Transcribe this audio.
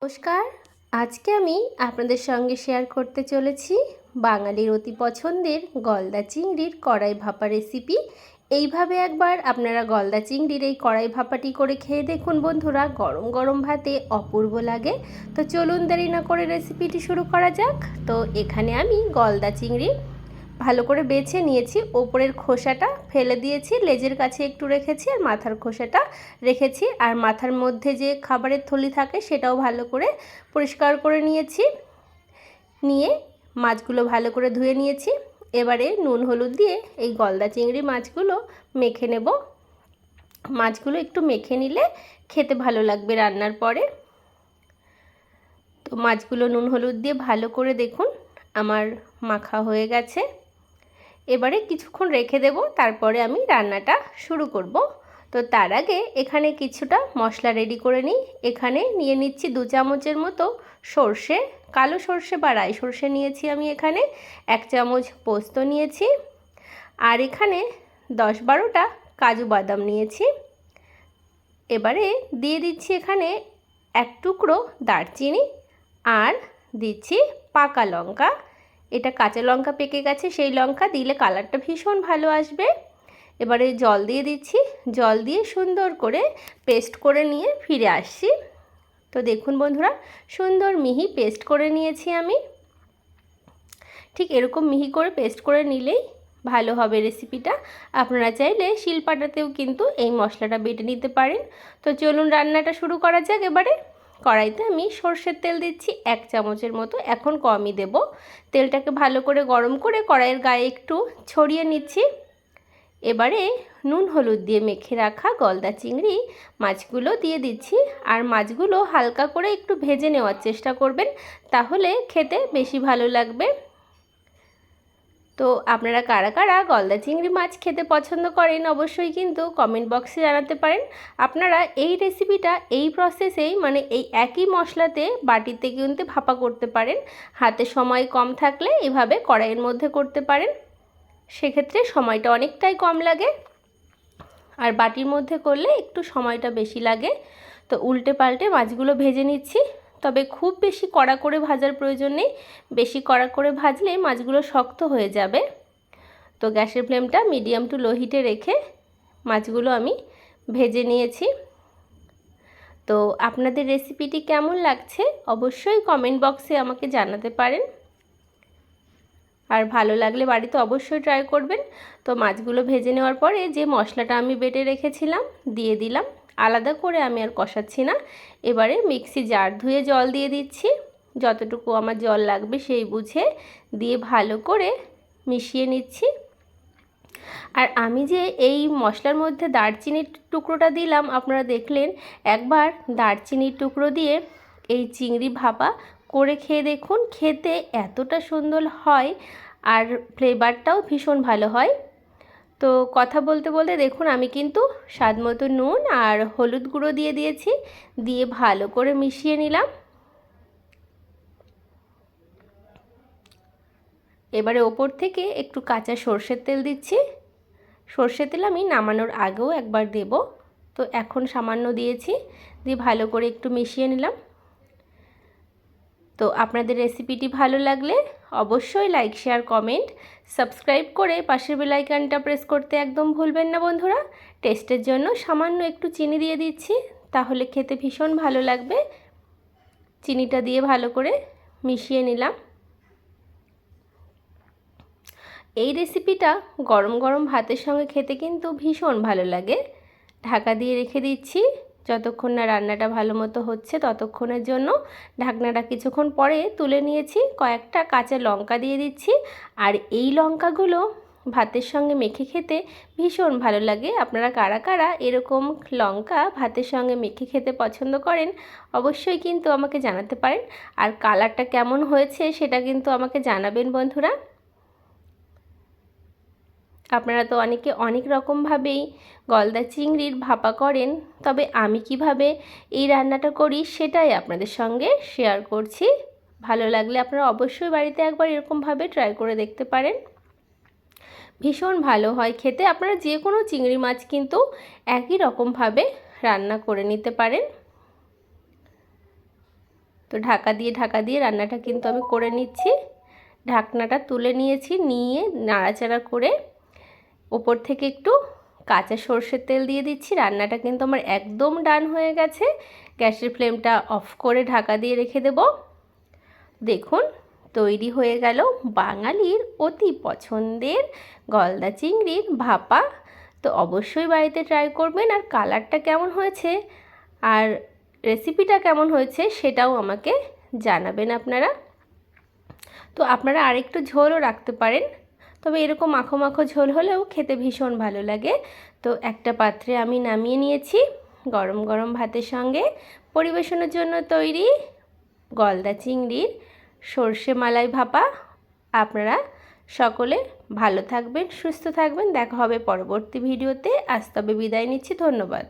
নমস্কার। আজকে আমি আপনাদের সঙ্গে শেয়ার করতে চলেছি বাঙালির অতি পছন্দের গলদা চিংড়ির কড়াই ভাপা রেসিপি। এইভাবে একবার আপনারা গলদা চিংড়ির এই কড়াই ভাপাটি করে খেয়ে দেখুন বন্ধুরা, গরম গরম ভাতে অপূর্ব লাগে। তো চলুন দেরি না করে রেসিপিটি শুরু করা যাক। তো এখানে আমি গলদা চিংড়ি ভালো করে বেছে নিয়েছি, ওপরের খোসাটা ফেলে দিয়েছি, লেজের কাছে একটু রেখেছি আর মাথার খোসাটা রেখেছি, আর মাথার মধ্যে যে খাবারের থলি থাকে সেটাও ভালো করে পরিষ্কার করে নিয়েছি। নিয়ে মাছগুলো ভালো করে ধুয়ে নিয়েছি। এবারে নুন হলুদ দিয়ে এই গলদা চিংড়ি মাছগুলো মেখে নেব। মাছগুলো একটু মেখে নিলে খেতে ভালো লাগবে রান্নার পরে। তো মাছগুলো নুন হলুদ দিয়ে ভালো করে দেখুন আমার মাখা হয়ে গেছে। এবারে কিছুক্ষণ রেখে দেব, তারপরে আমি রান্নাটা শুরু করব। তো তার আগে এখানে কিছুটা মশলা রেডি করে নিই। এখানে নিয়ে নিচ্ছি 2 চামচের মতো সর্ষে, কালো সর্ষে বা রাই সর্ষে নিয়েছি আমি। এখানে 1 চামচ পোস্ত নিয়েছি, আর এখানে 10-12টা কাজু বাদাম নিয়েছি। এবারে দিয়ে দিচ্ছি এখানে 1 টুকরো দারচিনি, আর দিচ্ছি পাকা লঙ্কা। এটা কাঁচা লঙ্কা পেকে গেছে, সেই লঙ্কা দিলে কালারটা ভীষণ ভালো আসবে। এবারে জল দিয়ে দিচ্ছি, জল দিয়ে সুন্দর করে পেস্ট করে নিয়ে ফিরে আসছি। তো দেখুন বন্ধুরা, সুন্দর মিহি পেস্ট করে নিয়েছি আমি। ঠিক এরকম মিহি করে পেস্ট করে নিলেই ভালো হবে রেসিপিটা। আপনারা চাইলে শিলপাটাতেও কিন্তু এই মশলাটা বেটে নিতে পারেন। তো চলুন রান্নাটা শুরু করা যাক। এবারে কড়াইতে আমি সর্ষের তেল দিচ্ছি 1 চামচের মতো, এখন কমই দেব। তেলটাকে ভালো করে গরম করে কড়াইয়ের গায়ে একটু ছড়িয়ে নিচ্ছি। এবারে নুন হলুদ দিয়ে মেখে রাখা গলদা চিংড়ি মাছগুলো দিয়ে দিচ্ছি, আর মাছগুলো হালকা করে একটু ভেজে নেওয়ার চেষ্টা করবেন, তাহলে খেতে বেশি ভালো লাগবে। তো আপনারা কারা কারা গলদা চিংড়ি মাছ খেতে পছন্দ করেন অবশ্যই কিন্তু কমেন্ট বক্সে জানাতে পারেন। আপনারা এই রেসিপিটা এই প্রসেসেই, মানে এই একই মশলাতে বাটিতে কিন্তু ভাপা করতে পারেন। হাতে সময় কম থাকলে এভাবে কড়াইয়ের মধ্যে করতে পারেন, সেক্ষেত্রে সময়টা অনেকটাই কম লাগে। আর বাটির মধ্যে করলে একটু সময়টা বেশি লাগে। তো উল্টে পাল্টে মাছগুলো ভেজে নিচ্ছি, তবে খুব বেশি কড়া করে ভাজার প্রয়োজন নেই। বেশি কড়া করে ভাজলে মাছগুলো শক্ত হয়ে যাবে। তো গ্যাসের ফ্লেমটা মিডিয়াম টু লো হিটে রেখে মাছগুলো আমি ভেজে নিয়েছি। তো আপনাদের রেসিপিটি কেমন লাগছে অবশ্যই কমেন্ট বক্সে আমাকে জানাতে পারেন, আর ভালো লাগলে বাড়িতে অবশ্যই ট্রাই করবেন। তো মাছগুলো ভেজে নেওয়ার পরে যে মশলাটা আমি বেটে রেখেছিলাম দিয়ে দিলাম, আলাদা করে আমি আর কষাচ্ছি না। এবারে মিক্সি জার ধুয়ে জল দিয়ে দিচ্ছি, যতটুকু আমার জল লাগবে সেই বুঝে দিয়ে ভালো করে মিশিয়ে নিচ্ছি। আর আমি যে এই মশলার মধ্যে দারচিনির টুকরোটা দিলাম, আপনারা দেখলেন, একবার দারচিনির টুকরো দিয়ে এই চিংড়ি ভাপা করে খেয়ে দেখুন, খেতে এতটা সুন্দর হয় আর ফ্লেভারটাও ভীষণ ভালো হয়। তো কথা বলতে বলতে দেখুন আমি কিন্তু স্বাদ মতো নুন আর হলুদ গুঁড়ো দিয়ে দিয়েছি, দিয়ে ভালো করে মিশিয়ে নিলাম। এবারে ওপর থেকে একটু কাঁচা সর্ষের তেল দিচ্ছি। সর্ষের তেল আমি নামানোর আগেও একবার দেব, তো এখন সামান্য দিয়েছি, দিয়ে ভালো করে একটু মিশিয়ে নিলাম। তো আপনাদের রেসিপিটি ভালো লাগলে অবশ্যই লাইক শেয়ার কমেন্ট সাবস্ক্রাইব করে পাশের বেল আইকনটা প্রেস করতে একদম ভুলবেন না বন্ধুরা। টেস্টের জন্য সামান্য একটু চিনি দিয়ে দিচ্ছি, তাহলে খেতে ভীষণ ভালো লাগবে। চিনিটা দিয়ে ভালো করে মিশিয়ে নিলাম। এই রেসিপিটা গরম গরম ভাতের সঙ্গে খেতে কিন্তু ভীষণ ভালো লাগে। ঢাকা দিয়ে রেখে দিচ্ছি যতক্ষণ না রান্নাটা ভালো মতো হচ্ছে ততক্ষণের জন্য। ঢাকনাটা কিছুক্ষণ পরে তুলে নিয়েছি, কয়েকটা কাঁচা লঙ্কা দিয়ে দিচ্ছি, আর এই লঙ্কাগুলো ভাতের সঙ্গে মেখে খেতে ভীষণ ভালো লাগে। আপনারা কারা কারা এরকম লঙ্কা ভাতের সঙ্গে মেখে খেতে পছন্দ করেন অবশ্যই কিন্তু আমাকে জানাতে পারেন, আর কালারটা কেমন হয়েছে সেটা কিন্তু আমাকে জানাবেন বন্ধুরা। আপনারা তো অনেকে অনেক রকমভাবেই গলদা চিংড়ির ভাপা করেন, তবে আমি কিভাবে এই রান্নাটা করি সেটাই আপনাদের সঙ্গে শেয়ার করছি। ভালো লাগলে আপনারা অবশ্যই বাড়িতে একবার এরকমভাবে ট্রাই করে দেখতে পারেন, ভীষণ ভালো হয় খেতে। আপনারা যে কোনো চিংড়ি মাছ কিন্তু একই রকমভাবে রান্না করে নিতে পারেন। তো ঢাকা দিয়ে রান্নাটা কিন্তু আমি করে নিচ্ছি। ঢাকনাটা তুলে নিয়েছি, নিয়ে নাড়াচাড়া করে ওপর থেকে একটু কাঁচা সর্ষের তেল দিয়ে দিচ্ছি। রান্নাটা কিন্তু আমার একদম ডান হয়ে গেছে। গ্যাসের ফ্লেমটা অফ করে ঢাকা দিয়ে রেখে দেব। দেখুন তৈরি হয়ে গেল বাঙালির অতি পছন্দের গলদা চিংড়ির ভাপা। তো অবশ্যই বাড়িতে ট্রাই করবেন, আর কালারটা কেমন হয়েছে আর রেসিপিটা কেমন হয়েছে সেটাও আমাকে জানাবেন আপনারা। তো আপনারা আরেকটু ঝোলও রাখতে পারেন, তবে এরকম মাখো মাখো ঝোল হলেও খেতে ভীষণ ভালো লাগে। তো একটা পাত্রে আমি নামিয়ে নিয়েছি। গরম গরম ভাতের সঙ্গে পরিবেশনের জন্য তৈরি গলদা চিংড়ির সর্ষে মালাই ভাপা। আপনারা সকলে ভালো থাকবেন, সুস্থ থাকবেন। দেখা হবে পরবর্তী ভিডিওতে। আজ তবে বিদায় নিচ্ছি, ধন্যবাদ।